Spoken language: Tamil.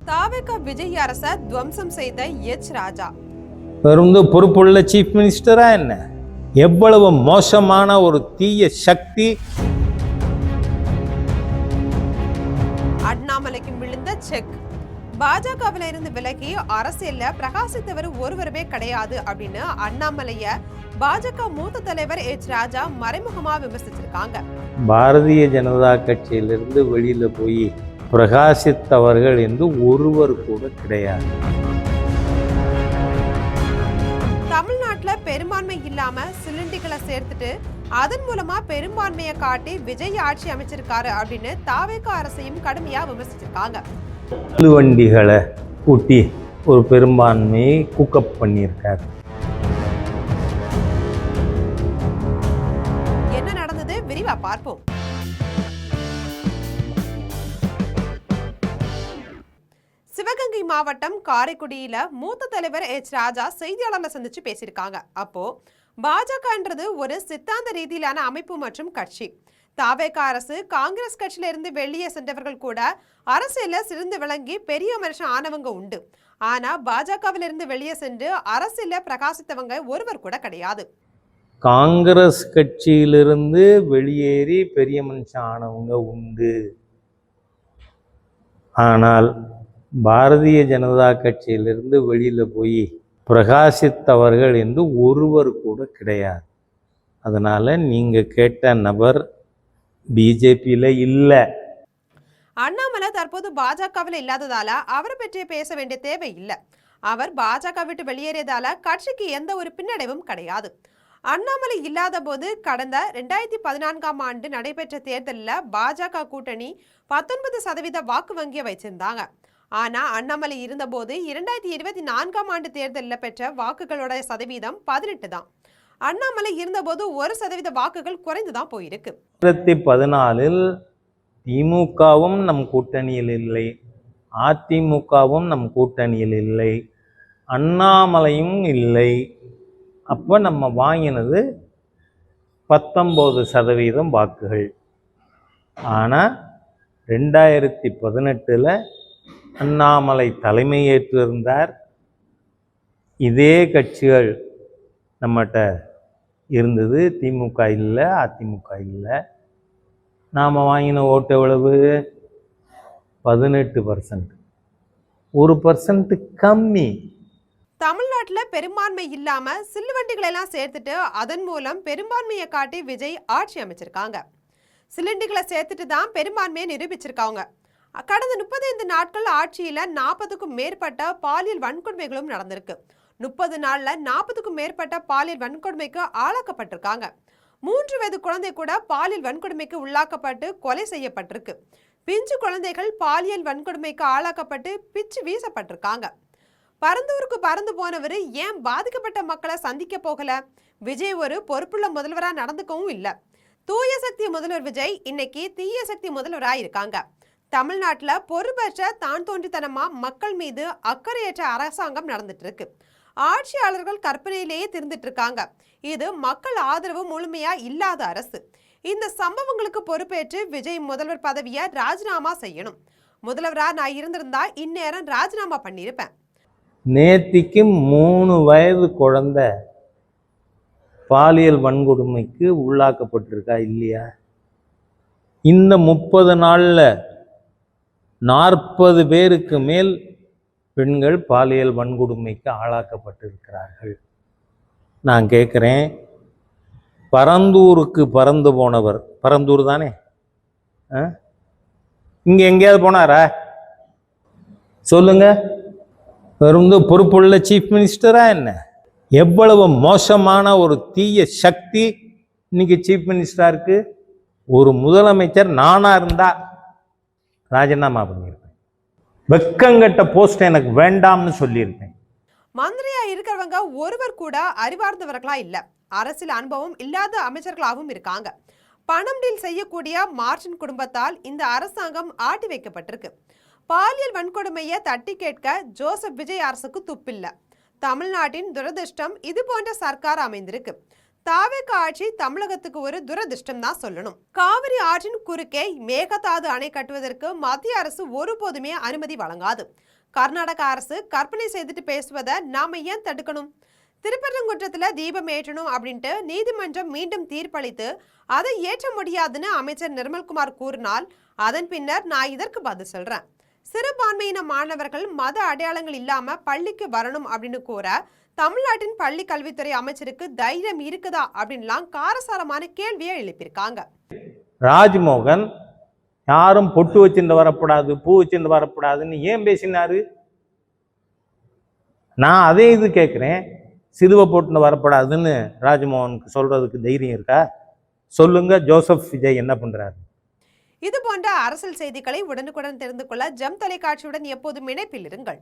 தாவேகா விஜய் அரசை துவம்சம் செய்த எச் ராஜா பொறுப்புள்ள சீஃப் மினிஸ்டரா என்ன? எவ்வளவு மோசமான ஒரு தீய சக்தி! அண்ணாமலைக்கு விழுந்த செக். பாஜகவில இருந்து விலகி அரசியல்ல பிரகாசித்தவர் ஒருவருமே கிடையாது அப்படின்னு அண்ணாமலைய பாஜக மூத்த தலைவர் எச் ராஜா மறைமுகமா விமர்சிச்சிருக்காங்க. பாரதிய ஜனதா கட்சியிலிருந்து வெளியில போய் பிரகாசித்தவர்கள் என்று ஒருவர் கூட கிடையாது. தமிழ்நாட்டுல பெரும்பான்மை இல்லாம சிலிண்டிகளை சேர்த்துட்டு அதன் மூலமா பெரும்பான்மையை காட்டி விஜய் ஆட்சி அமைச்சிருக்காரு அப்படின்னு தாவேகா அரசையும் கடுமையா விமர்சிச்சிருக்காங்க. வண்டிகளை கூட்டி ஒரு பெரும்பான்மையை குக்கப் பண்ணியிருக்காரு. என்ன நடந்தது விரிவா பார்ப்போம். சிவகங்கை மாவட்டம் காரைக்குடியில மூத்த தலைவர் எச் ராஜா செய்தியாளர்களை சந்திச்சு பேசியிருக்காங்க. அப்போ பாஜகன்றது ஒரு சித்தாந்த ரீதியிலான அமைப்பு மற்றும் கட்சி. தாவேகா அரசு காங்கிரஸ் கட்சியில இருந்து வெளியே சென்றவர்கள் கூட அரசியல்ல சிறந்து விளங்கி பெரிய மனுஷன் ஆனவங்க உண்டு. ஆனா பாஜகவில இருந்து வெளியே சென்று அரசியல்ல பிரகாசித்தவங்க ஒருவர் கூட கிடையாது. காங்கிரஸ் கட்சியிலிருந்து வெளியேறி பெரிய மனுஷன் ஆனவங்க உண்டு. ஆனால் பாரதிய ஜனதா கட்சியிலிருந்து வெளியில போய் பிரகாசித்தவர்கள் என்று ஒருவர் கூட கிடையாது. அதனால நீங்க கேட்ட நபர் பிஜேபியில இல்ல. அண்ணாமலை தற்போது பாஜகவில் இல்லாததால அவரை பற்றி பேச வேண்டிய தேவை இல்லை. அவர் பாஜக விட்டு வெளியேறியதால கட்சிக்கு எந்த ஒரு பின்னடைவும் கிடையாது. அண்ணாமலை இல்லாத போது கடந்த 2014ஆம் ஆண்டு நடைபெற்ற தேர்தலில் பாஜக கூட்டணி 19% வாக்கு வங்கியை வச்சிருந்தாங்க. ஆனா அண்ணாமலை இருந்தபோது 2024ஆம் ஆண்டு தேர்தலில் பெற்ற வாக்குகளோட சதவீதம் 18 தான். அண்ணாமலை இருந்தபோது 1% வாக்குகள் குறைந்துதான் போயிருக்கு. 2014 திமுகவும் நம் கூட்டணியில் இல்லை, அதிமுகவும் நம் கூட்டணியில் இல்லை, அண்ணாமலையும் இல்லை. அப்போ நம்ம வாங்கினது 19% வாக்குகள். ஆனால் 2018 அண்ணாமலை தலைமையேற்றிருந்தார். இதே கட்சிகள் நம்மகிட்ட இருந்தது, திமுக இல்லை, அதிமுக இல்லை. நாம் வாங்கின ஓட்டு எவ்வளவு? 18%. 1% கம்மி. தமிழ்நாட்டில் பெரும்பான்மை இல்லாம சில்லுவண்டிகளை எல்லாம் சேர்த்துட்டு அதன் மூலம் பெரும்பான்மையை காட்டி விஜய் ஆட்சி அமைச்சிருக்காங்க. சிலிண்டிகளை சேர்த்துட்டு தான் பெரும்பான்மையை நிரூபிச்சிருக்காங்க. கடந்த 35 நாட்கள் ஆட்சியில 40க்கும் மேற்பட்ட பாலியல் வன்கொடுமைகளும் நடந்திருக்கு. 30 நாள்ல 40க்கும் மேற்பட்ட பாலியல் வன்கொடுமைக்கு ஆளாக்கப்பட்டிருக்காங்க. 3 வயது குழந்தை கூட பாலியல் வன்கொடுமைக்கு உள்ளாக்கப்பட்டு கொலை செய்யப்பட்டிருக்கு. பிஞ்சு குழந்தைகள் பாலியல் வன்கொடுமைக்கு ஆளாக்கப்பட்டு பிச்சு வீசப்பட்டிருக்காங்க. பரந்தூருக்கு பறந்து போனவர் ஏன் பாதிக்கப்பட்ட மக்களை சந்திக்க போகல? விஜய் ஒரு பொறுப்புள்ள முதல்வரா நடந்துக்கவும் இல்லை. தூய சக்தி முதல்வர் விஜய் இன்னைக்கு தீய சக்தி முதல்வரா இருக்காங்க. தமிழ்நாட்டுல பொறுப்பற்ற தான் தோன்றித்தனமா மக்கள் மீது அக்கறையற்ற அரசாங்கம் நடந்துட்டு இருக்கு. ஆட்சியாளர்கள் கற்பனையிலேயே திருந்துட்டு இருக்காங்க. இது மக்கள் ஆதரவு முழுமையா இல்லாத அரசு. இந்த சம்பவங்களுக்கு பொறுப்பேற்று விஜய் முதல்வர் பதவியை ராஜினாமா செய்யணும். முதல்வரா நான் இருந்திருந்தா இந்நேரம் ராஜினாமா பண்ணியிருப்பேன். நேத்திக்கு 3 வயது குழந்தை பாலியல் வன்கொடுமைக்கு உள்ளாக்கப்பட்டிருக்கா இல்லையா? இந்த 30 நாள்ல 40 பேருக்கு மேல் பெண்கள் பாலியல் வன்கொடுமைக்கு ஆளாக்கப்பட்டிருக்கிறார்கள். நான் கேட்குறேன், பரந்தூருக்கு பறந்து போனவர், பரந்தூர் தானே, இங்கே எங்கேயாவது போனாரா சொல்லுங்க? பொறுப்புள்ள சீஃப் மினிஸ்டரா என்ன? எவ்வளவு மோசமான ஒரு தீய சக்தி இன்னைக்கு சீஃப் மினிஸ்டரா இருக்கு. ஒரு முதலமைச்சர் நானா இருந்தா ராஜினாமா பண்ணியிருப்பேன். வெக்கங்கட்ட போஸ்ட் எனக்கு வேண்டாம்னு சொல்லியிருப்பேன். மந்திரியா இருக்கிறவங்க ஒருவர் கூட அறிவார்ந்தவர்களா இல்ல. அரசியல் அனுபவம் இல்லாத அமைச்சர்களாகவும் இருக்காங்க. பணம் டீல் செய்யக்கூடிய மார்டின் குடும்பத்தால் இந்த அரசாங்கம் ஆட்டி வைக்கப்பட்டிருக்கு. பாலியல் வன்கொடுமையை தட்டி கேட்க ஜோசப் விஜய் அரசுக்கு துப்பில்ல. தமிழ்நாட்டின் துரதிருஷ்டம் இது போன்ற சர்க்கார் அமைந்திருக்கு. தாவேக ஆட்சி தமிழகத்துக்கு ஒரு துரதிர்ஷ்டம் தான் சொல்லணும். காவிரி ஆற்றின் குறுக்கே மேகதாது அணை கட்டுவதற்கு மத்திய அரசு ஒருபோதுமே அனுமதி வழங்காது. கர்நாடக அரசு கற்பனை செய்துட்டு பேசுவதை நாம ஏன் தடுக்கணும்? திருப்பரங்குன்றத்துல தீபம் ஏற்றணும் அப்படின்ட்டு நீதிமன்றம் மீண்டும் தீர்ப்பளித்து அதை ஏற்ற முடியாதுன்னு அமைச்சர் நிர்மல்குமார் கூறினால் அதன் பின்னர் நான் இதற்கு பதில் சொல்றேன். சிறுபான்மையின மாணவர்கள் மத அடையாளங்கள் இல்லாம பள்ளிக்கு வரணும் அப்படின்னு கூற தமிழ்நாட்டின் பள்ளி கல்வித்துறை அமைச்சருக்கு தைரியம் இருக்குதா அப்படின்லாம் காரசாரமான கேள்வியை எழுப்பியிருக்காங்க. ராஜ்மோகன் யாரும் பொட்டு வச்சுட்டு வரக்கூடாது, பூ வச்சுட்டு வரக்கூடாதுன்னு ஏன் பேசினாரு? நான் அதே இது கேட்குறேன். சிலுவை போட்டுன்னு வரப்படாதுன்னு ராஜ்மோகனுக்கு சொல்றதுக்கு தைரியம் இருக்கா? சொல்லுங்க. ஜோசப் விஜய் என்ன பண்றாரு? இது போன்ற அரசியல் செய்திகளை உடனுக்குடன் தெரிந்து கொள்ள ஜெம் தொலைக்காட்சியுடன் எப்போதும் இணைப்பில் இருங்கள்.